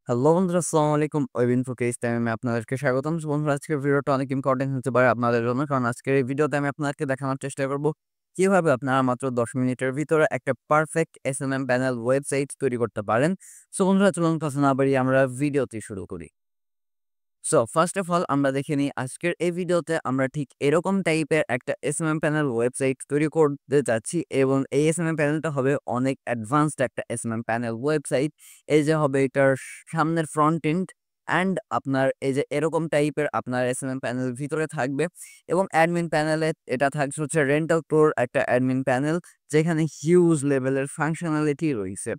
Hello বন্ধুরা, আসসালামু আলাইকুম। ওয়েব ইনফো কেস টাইমে আপনাদেরকে স্বাগতম। বন্ধুরা, আজকের ভিডিওটা অনেক ইম্পর্টেন্ট হতে পারে আপনাদের জন্য, কারণ আজকের এই ভিডিওতে আমি আপনাদেরকে দেখানোর চেষ্টা করব কিভাবে আপনারা মাত্র 10 মিনিটের ভিতরে একটা পারফেক্ট এসএমএম প্যানেল ওয়েবসাইট তৈরি করতে পারেন। সো বন্ধুরা, চলুন কথা না বাড়িয়ে আমরা ভিডিওটি শুরু করি। সো ফার্স্ট অফ অল আমরা দেখে নিই, আজকের এই ভিডিওতে আমরা ঠিক এরকম টাইপের একটা এসএমএম প্যানেল ওয়েবসাইট তৈরি করতে যাচ্ছি, এবং এই এসএমএম প্যানেলটা হবে অনেক অ্যাডভান্সড একটা এসএমএম প্যানেল ওয়েবসাইট। এই যে হবে এটার সামনের ফ্রন্ট এন্ড অ্যান্ড আপনার এই যে এরকম টাইপের আপনার এসএমএম প্যানেল ভিতরে থাকবে, এবং অ্যাডমিন প্যানেলে এটা থাকছে হচ্ছে রেন্টাল প্রোর একটা অ্যাডমিন প্যানেল, যেখানে হিউজ লেভেলের ফাংশনালিটি রয়েছে।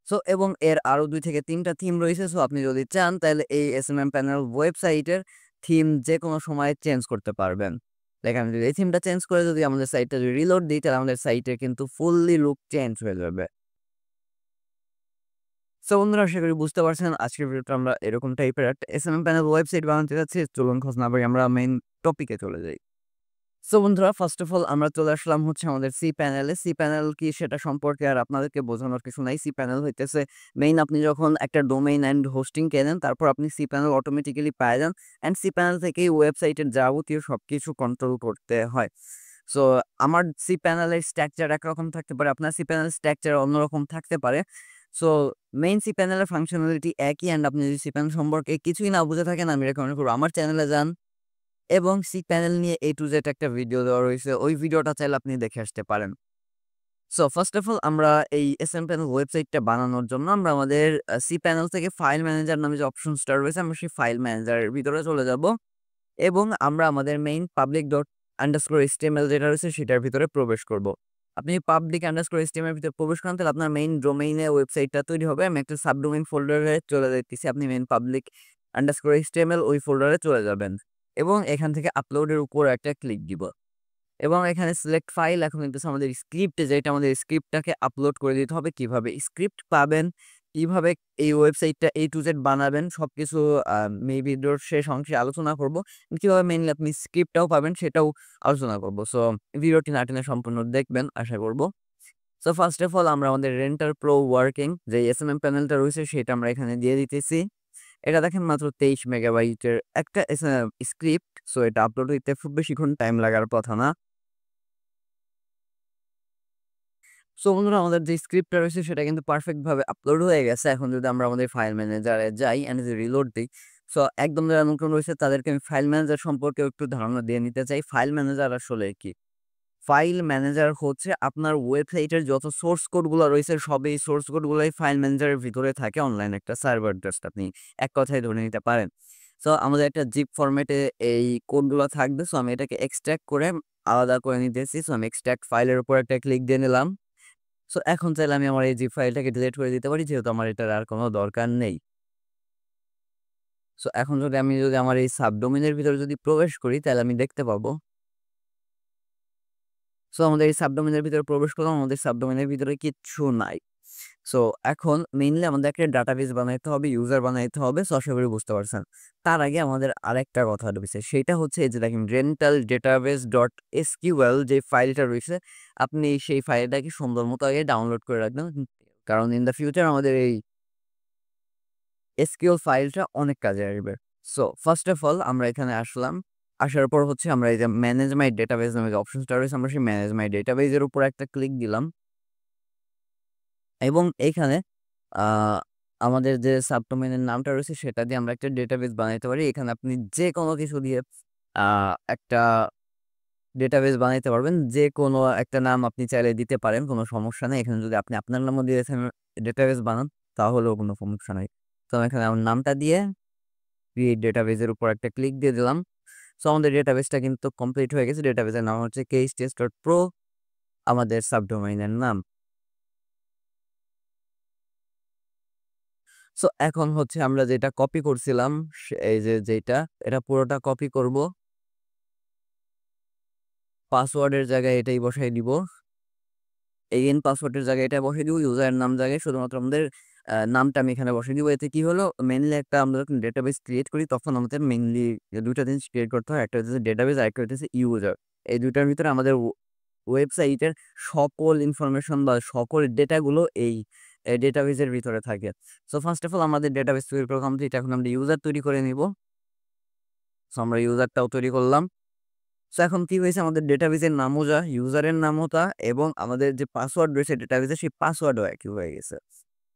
সো এবং এর আরো ২ থেকে ৩ টা থিম রয়েছে। সো আপনি যদি চান তাহলে এই এসএমএম প্যানেল ওয়েবসাইটের থিম যেকোনো সময় চেঞ্জ করতে পারবেন। লাইক আমি যদি এই থিমটা চেঞ্জ করে যদি আমাদের সাইটটা যদি রিলোড দিই, তাহলে আমাদের সাইটের কিন্তু ফুললি লুক চেঞ্জ হয়ে যাবে। সো বন্ধুরা, আশা করি বুঝতে পারছেন আজকের ভিডিওটা আমরা এরকম টাইপের একটা এসএমএম প্যানেল ওয়েবসাইট বানাতে যাচ্ছি। চলুন খোঁজ না পাই, আমরা মেইন টপিকে চলে যাই। সো বন্ধুরা, ফার্স্ট অফ অল আমরা চলে আসলাম হচ্ছে আমাদের সি প্যানেলে। সি প্যানেল কি সেটা সম্পর্কে আর আপনাদেরকে বোঝানোর কিছু নাই। সি প্যানেল হইতেছে মেইন, আপনি যখন একটা ডোমেইন অ্যান্ড হোস্টিং কেনেন, তারপর আপনি সি প্যানেল অটোমেটিক্যালি পেয়ে যান, অ্যান্ড সি প্যানেল থেকেই ওয়েবসাইটের যাবতীয় সবকিছু কন্ট্রোল করতে হয়। সো আমার সি প্যানেলের স্ট্রাকচার একরকম থাকতে পারে, আপনার সি প্যানেল স্ট্রাকচার অন্যরকম থাকতে পারে। সো মেইন সি প্যানেলের ফাংশনালিটি একই, অ্যান্ড আপনি যদি সি প্যানেল সম্পর্কে কিছুই না বুঝে থাকেন, আমি রেকমেন্ড করবো আমার চ্যানেলে যান, এবং সি প্যানেল নিয়ে A to Z একটা ভিডিও দেওয়া রয়েছে। ওই ভিডিওটা চাইলে আপনি দেখে আসতে পারেন। সো ফার্স্ট অফ অল আমরা এই এসএম প্যানেল ওয়েবসাইটটা বানানোর জন্য আমরা আমাদের সি প্যানেল থেকে ফাইল ম্যানেজার নামে যে অপশনসটা রয়েছে, আমরা সেই ফাইল ম্যানেজারের ভিতরে চলে যাব, এবং আমরা আমাদের main public dot underscore HTML যেটা রয়েছে সেটার ভিতরে প্রবেশ করব। আপনি পাবলিক আন্ডারস্কোর HTML এর ভিতরে প্রবেশ করেন, তাহলে আপনার মেইন ডোমেইনে ওয়েবসাইটটা তৈরি হবে। আমি একটা সাবডোমেইন ফোল্ডারে চলে যাইতেছি, আপনি মেইন পাবলিক আন্ডারস্কোর HTML ওই ফোল্ডারে চলে যাবেন, এবং এখান থেকে আপলোডের উপর একটা ক্লিক দিব, এবং এখানে সিলেক্ট ফাইল। এখন কিন্তু আমাদের স্ক্রিপ্ট, যেটা আমাদের স্ক্রিপ্টটাকে আপলোড করে দিতে হবে। কিভাবে স্ক্রিপ্ট পাবেন, কিভাবে এই ওয়েবসাইটটা A to Z বানাবেন, সবকিছু মেবি ভিডিওর শেষ অংশে আলোচনা করব। কিভাবে মেইনলি আপনি স্ক্রিপ্টটাও পাবেন সেটাও আলোচনা করব। সো ভিডিওটি না টেনে সম্পূর্ণ দেখবেন আশা করব। সো ফার্স্ট অফ অল আমরা আমাদের রেন্টাল প্রো ওয়ার্কিং যে এসএমএম প্যানেলটা রয়েছে সেটা আমরা এখানে দিয়ে দিতেছি। এটা দেখেন মাত্র 23 মেগাবাইটের একটা স্ক্রিপ্ট। সো এটা আপলোড হইতে খুব বেশিক্ষণ টাইম লাগার কথা না। সো বন্ধুরা, আমাদের যে স্ক্রিপ্টটা রয়েছে সেটা কিন্তু পারফেক্ট ভাবে আপলোড হয়ে গেছে। এখন যদি আমরা আমাদের ফাইল ম্যানেজারে যাই এন্ড যদি রিলোড দিই, সো একদম যারা নতুন রয়েছে তাদেরকে আমি ফাইল ম্যানেজার সম্পর্কে একটু ধারণা দিয়ে নিতে চাই। ফাইল ম্যানেজার আসলে কি? ফাইল ম্যানেজার হচ্ছে আপনার ওয়েবসাইটের যত সোর্স কোডগুলো রয়েছে, সব এই সোর্স কোডগুলোই ফাইল ম্যানেজারের ভিতরে থাকে। অনলাইন একটা সার্ভার জাস্ট আপনি এক কথায় ধরে নিতে পারেন। সো আমাদের একটা জিপ ফরম্যাটে এই কোডগুলো থাকবে। সো আমি এটাকে এক্সট্রাক্ট করে আলাদা করে নিতেছি। সো আমি এক্সট্রাক্ট ফাইলের উপর একটা ক্লিক দিয়ে নিলাম। সো এখন চাইলে আমি আমার এই জিপ ফাইলটাকে ডিলিট করে দিতে পারি, যেহেতু আমার এটার আর কোনো দরকার নেই। সো এখন যদি আমার এই সাবডোমেইনের ভিতরে যদি প্রবেশ করি, তাহলে আমি দেখতে পাবো। সো আমাদের এই সাবডোমেইনের ভিতরে প্রবেশ করলাম, আমাদের সাবডোমেইনের ভিতরে কিচ্ছু নাই। সো এখন মেইনলি আমাদের একটা ডাটাবেস বানাইতে হবে, ইউজার বানাইতে হবে। সো আশা করি বুঝতে পারছেন। তার আগে আমাদের আরেকটা কথা রয়েছে, সেটা হচ্ছে এই যে দেখেন রেন্টাল ডেটাবেস ডট এসকিউএল যে ফাইলটা রয়েছে, আপনি সেই ফাইলটাকে সুন্দর মতো আগে ডাউনলোড করে রাখবেন। কারণ ইন দ্য ফিউচার আমাদের এই এসকিউএল ফাইলটা অনেক কাজে আসবে। সো ফার্স্ট অফ অল আমরা এখানে আসলাম। আসার পর হচ্ছে আমরা এই যে ম্যানেজ মাই ডেটাবেস নামে যে অপশনসটা রয়েছে, আমরা সেই ম্যানেজ মাই ডেটাবেস এর উপর একটা ক্লিক দিলাম, এবং এইখানে আ আমাদের যে সাবডোমেইনের নামটা রয়েছে সেটা দিয়ে আমরা একটা ডেটাবেস বানাইতে পারি। এখানে আপনি যেকোনো কিছু দিয়ে আ একটা ডেটাবেস বানাইতে পারবেন। যেকোনো একটা নাম আপনি চাইলে দিতে পারেন, কোনো সমস্যা নেই। এখানে যদি আপনি আপনার নামও দিয়ে ডেটাবেস বানান, তাহলেও কোনো সমস্যা নাই। তো আমি এখানে আমার নামটা দিয়ে ক্রিয়েট ডেটাবেসের উপর একটা ক্লিক দিয়ে দিলাম। সো আমাদের ডেটাবেসটা কিন্তু কমপ্লিট হয়ে গেছে। ডেটাবেসের নাম হচ্ছে কেইসটেস্ট.প্রো, আমাদের সাবডোমেইনের নাম। সো এখন হচ্ছে আমরা যেটা কপি করছিলাম, এই যে যেটা, এটা পুরোটা কপি করব। পাসওয়ার্ডের জায়গায় এটাই বসাই দিব। এগেইন পাসওয়ার্ডের জায়গায় এটা বসাই দিব। ইউজারের নাম জায়গায় শুধুমাত্র আমাদের নামটা আমি এখানে বসাই দিব। এতে কি হলো, মেইনলি একটা আমরা যখন ডেটাবেস ক্রিয়েট করি তখন আমাদের মেইনলি ২ টা জিনিস ক্রিয়েট করতে হয়। একটা হচ্ছে ডেটাবেস, আরেকটা হচ্ছে ইউজার। এই ২ টার ভিতরে আমাদের ওয়েবসাইটের সকল ইনফরমেশন বা সকল ডেটাগুলো এই ডেটাবেসের ভিতরে থাকে। সো ফার্স্ট অফ অল আমাদের ডেটাবেস তৈরি করা কমপ্লিট। এখন আমরা ইউজার তৈরি করে নিব। সো আমরা ইউজারটাও তৈরি করলাম। সো এখন কি হয়েছে, আমাদের ডেটাবেসের নামও যা, ইউজারের নামও তা, এবং আমাদের যে পাসওয়ার্ড রয়েছে ডেটাবেসে সেই পাসওয়ার্ডও একই হয়ে গেছে।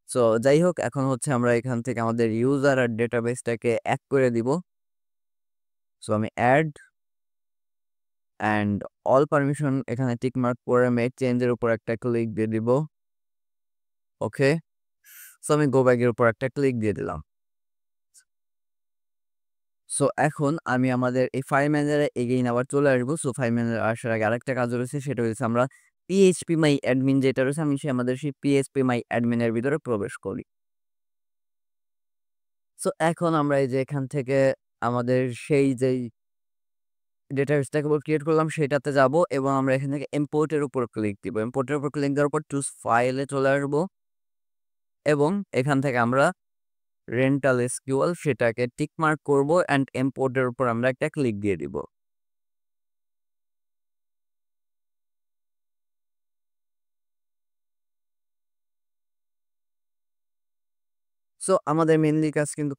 সো যাই হোক, এখন হচ্ছে আমরা এখান থেকে আমাদের ইউজার আর ডেটাবেসটাকে এক করে দিব। সো আমি অ্যাড অ্যান্ড অল পারমিশন এখানে টিক মার্ক করে মেক চেঞ্জের উপর একটা ক্লিক দিয়ে দিব। ওকে, সো আমি গো ব্যাকের উপর একটা ক্লিক দিয়ে দিলাম। সো এখন আমি আমাদের এই ফাইল ম্যানেজারে এগেইন আবার চলে আসবো। সো ফাইল ম্যানেজার আসার আগে আরেকটা কাজ রয়েছে, সেটা হচ্ছে আমরা পিএইচপি মাই অ্যাডমিন যেটা রয়েছে, আমি আমাদের সেই পিএইচপি মাই অ্যাডমিনের ভিতরে প্রবেশ করি। সো এখন আমরা এই যে এখান থেকে আমাদের সেই যেই ডেটাবেসটাকে ক্রিয়েট করলাম সেটাতে যাব, এবং আমরা এখান থেকে ইম্পোর্টের উপর ক্লিক দিব। ইম্পোর্টের উপর ক্লিক দেওয়ার পর চুজ ফাইলে চলে আসবো, এবং এখান থেকে আমরা রেন্টাল এসকিউএল সেটাকে টিক মার্ক করবো অ্যান্ড ইম্পোর্টের উপর আমরা একটা ক্লিক দিয়ে দিব। সো আমাদের মেইনলি কাজ কিন্তু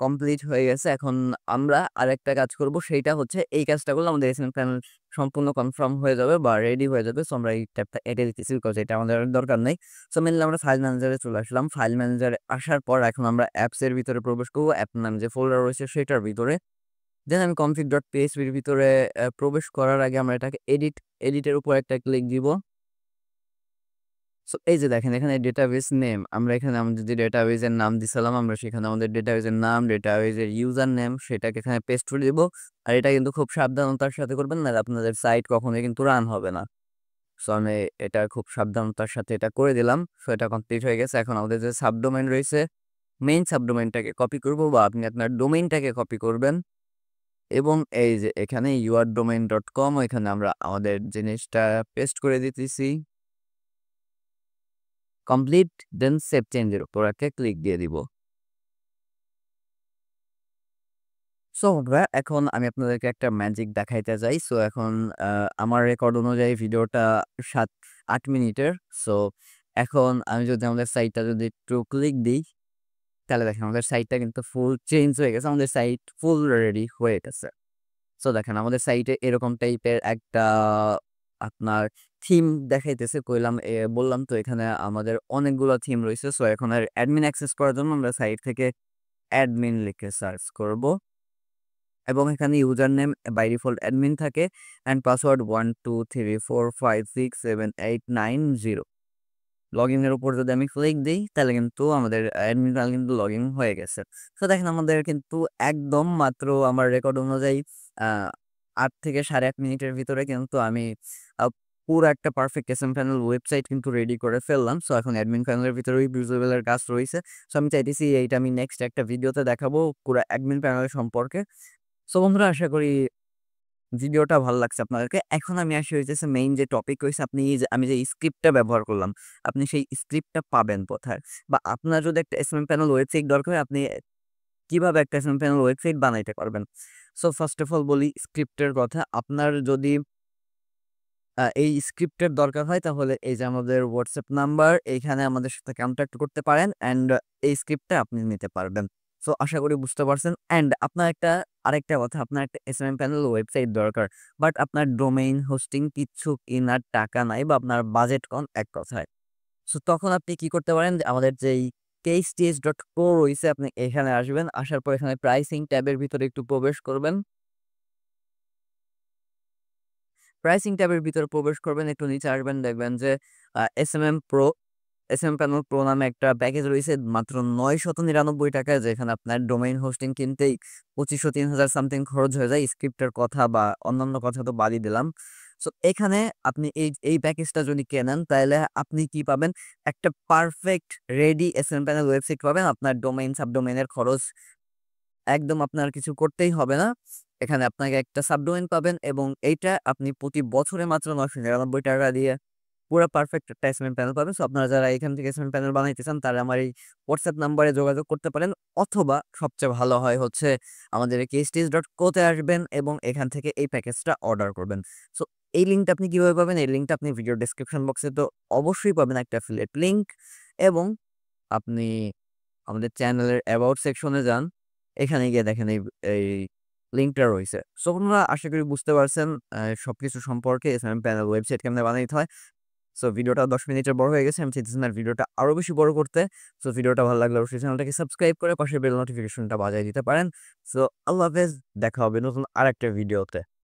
কমপ্লিট হয়ে গেছে। এখন আমরা আরেকটা কাজ করব, সেইটা হচ্ছে এই কাজটা করলে আমাদের এসএমএস প্যানেল সম্পূর্ণ কনফার্ম হয়ে যাবে বা রেডি হয়ে যাবে। সো আমরা এই ট্যাবটা এঁটে দিতেছি, বিকজ এটা আমাদের আর দরকার নেই। সো মেইনলি আমরা ফাইল ম্যানেজারে চলে আসলাম। ফাইল ম্যানেজারে আসার পর এখন আমরা অ্যাপসের ভিতরে প্রবেশ করবো, অ্যাপ নাম যে ফোল্ডার রয়েছে সেটার ভিতরে। দেন আমি config.phpর ভিতরে প্রবেশ করার আগে আমরা এটাকে এডিটের উপর একটা ক্লিক দিব। সো এই যে দেখেন এখানে ডেটাবেস নেম, আমরা এখানে আমাদের যে ডেটাবেসের নাম দিছিলাম, আমরা সেখানে আমাদের ডেটাবেসের নাম, ডেটাবেসের ইউজার নেম সেটাকে এখানে পেস্ট করে দিব। আর এটা কিন্তু খুব সাবধানতার সাথে করবেন, না আপনাদের সাইট কখনোই কিন্তু রান হবে না। সো আমি এটা খুব সাবধানতার সাথে এটা করে দিলাম। সো এটা কমপ্লিট হয়ে গেছে। এখন আমাদের যে সাবডোমেইন রয়েছে, মেইন সাবডোমেইনটাকে কপি করব, বা আপনি আপনার ডোমেইনটাকে কপি করবেন, এবং এই যে এখানে yourdomain.com এখানে আমরা আমাদের জিনিসটা পেস্ট করে দিতেছি। কমপ্লিট, দেন সেভ চেঞ্জের উপর একটা ক্লিক দিয়ে দিব। সো বন্ধুরা, এখন আমি আপনাদেরকে একটা ম্যাজিক দেখাইতে যাই। সো এখন আমার রেকর্ড অনুযায়ী ভিডিওটা 7-8 মিনিটের। সো এখন আমি যদি আমাদের সাইটটা যদি একটু ক্লিক দিই, তাহলে দেখেন আমাদের সাইটটা কিন্তু ফুল চেঞ্জ হয়ে গেছে, আমাদের সাইট ফুল রেডি হয়ে গেছে। সো দেখেন আমাদের সাইটে এরকম টাইপের একটা আপনার থিম দেখাইতেছে। বললাম তো এখানে আমাদের অনেকগুলো থিম রয়েছে। সো এখন আর অ্যাডমিন অ্যাক্সেস করার জন্য আমরা সাইট থেকে অ্যাডমিন লিখে সার্চ করব, এবং এখানে user name by default admin থাকে, অ্যান্ড পাসওয়ার্ড 1234567890। লগ ইনের উপর যদি আমি ক্লিক দিই, তাহলে কিন্তু আমাদের অ্যাডমিন প্যানেল কিন্তু লগ ইন হয়ে গেছে। তো দেখেন আমাদের কিন্তু একদম মাত্র আমার রেকর্ড অনুযায়ী 8 থেকে 8.5 মিনিটের ভিতরে কিন্তু আমি পুরো একটা পারফেক্ট এসএম প্যানেল ওয়েবসাইট কিন্তু রেডি করে ফেললাম। সো এখন অ্যাডমিন প্যানেলের ভিতরেই ভিজুয়ালের কাজ রয়েছে। সো আমি চাইতেছি এইটা আমি নেক্সট একটা ভিডিওতে দেখাবো পুরো অ্যাডমিন প্যানেল সম্পর্কে। সো বন্ধুরা, আশা করি ভিডিওটা ভালো লাগছে আপনাদেরকে। এখন আমি আসি হইতেছে মেইন যে টপিক রয়েছে, আপনি আমি যে স্ক্রিপ্টটা ব্যবহার করলাম, আপনি সেই স্ক্রিপ্টটা পাবেন কোথায়? বা আপনার যদি একটা এসএমএম প্যানেল ওয়েবসাইট দরকার হয়, আপনি কিভাবে একটা এসএমএম প্যানেল ওয়েবসাইট বানাইতে পারবেন? সো ফার্স্ট অফ অল বলি স্ক্রিপ্টের কথা। আপনার যদি এই স্ক্রিপ্টের দরকার হয়, তাহলে এই যে আমাদের হোয়াটসঅ্যাপ নাম্বার, এইখানে আমাদের সাথে কন্ট্যাক্ট করতে পারেন, অ্যান্ড এই স্ক্রিপ্টটা আপনি নিতে পারবেন। সো আশা করি বুঝতে পারছেন। অ্যান্ড আপনার আরেকটা কথা, আপনার একটা এসএমএম প্যানেল ওয়েবসাইট দরকার, বাট আপনার ডোমেইন হোস্টিং কিচ্ছু কেনার টাকা নাই, বা আপনার বাজেট কম এক কথায়। সো তখন আপনি কি করতে পারেন, যে আমাদের যেই KSTH.co রয়েছে, আপনি এখানে আসবেন। আসার পর এখানে প্রাইসিং ট্যাবের ভিতরে একটু প্রবেশ করবেন। প্রাইসিং ট্যাবের ভিতরে প্রবেশ করবেন, একটু নিচে আসবেন, দেখবেন যে এসএমএম প্যানেল প্রো নামে একটা প্যাকেজ রয়েছে মাত্র 999 টাকায়, যেখানে আপনার ডোমেইন হোস্টিং কিনতেই 2500-3000 সামথিং খরচ হয়ে যায়। স্ক্রিপ্টের কথা বা অন্যান্য কথা তো বাদই দিলাম। সো এখানে আপনি এই প্যাকেজটা যদি কেনেন, তাহলে আপনি কি পাবেন? একটা perfect ready SMM panel website পাবেন। আপনার ডোমেইন সাবডোমেইনের খরচ একদম আপনার কিছু করতেই হবে না। এখানে আপনাকে একটা সাবডোমেইন পাবেন, এবং এইটা আপনি প্রতি বছরে মাত্র 999 টাকা দিয়ে পুরা পারফেক্ট একটা এসএমএম প্যানেল পাবেন। সো আপনারা যারা এখান থেকে এসএমএম প্যানেল বানাইতে চান, তারা আমার এই হোয়াটসঅ্যাপ নাম্বারে যোগাযোগ করতে পারেন, অথবা সবচেয়ে ভালো হয় হচ্ছে আমাদের KSTH.co তে আসবেন, এবং এখান থেকে এই প্যাকেজটা অর্ডার করবেন। সো এই লিঙ্কটা আপনি কিভাবে পাবেন? এই লিঙ্কটা আপনি ভিডিও ডেসক্রিপশন বক্সে তো অবশ্যই পাবেন একটা অ্যাফিলিয়েট লিঙ্ক, এবং আপনি আমাদের চ্যানেলের অ্যাবাউট সেকশনে যান। এখানে গিয়ে দেখেন এই লিঙ্কটা রইছে। সো আপনারা আশা করি বুঝতে পারছেন সবকিছু সম্পর্কে এসএমএম প্যানেল ওয়েবসাইট কেমনে বানাইতে হয়। সো ভিডিওটা 10 মিনিটের বড় হয়ে গেছে। আমি চাইতেছি না ভিডিওটা আরো বেশি বড় করতে। সো ভিডিওটা ভালো লাগলে অবশ্যই চ্যানেলটাকে সাবস্ক্রাইব করে পাশের বেল নোটিফিকেশনটা বাজায় দিতে পারেন। সো আল্লাহ হাফেজ। দেখা হবে নতুন আরেকটা ভিডিওতে।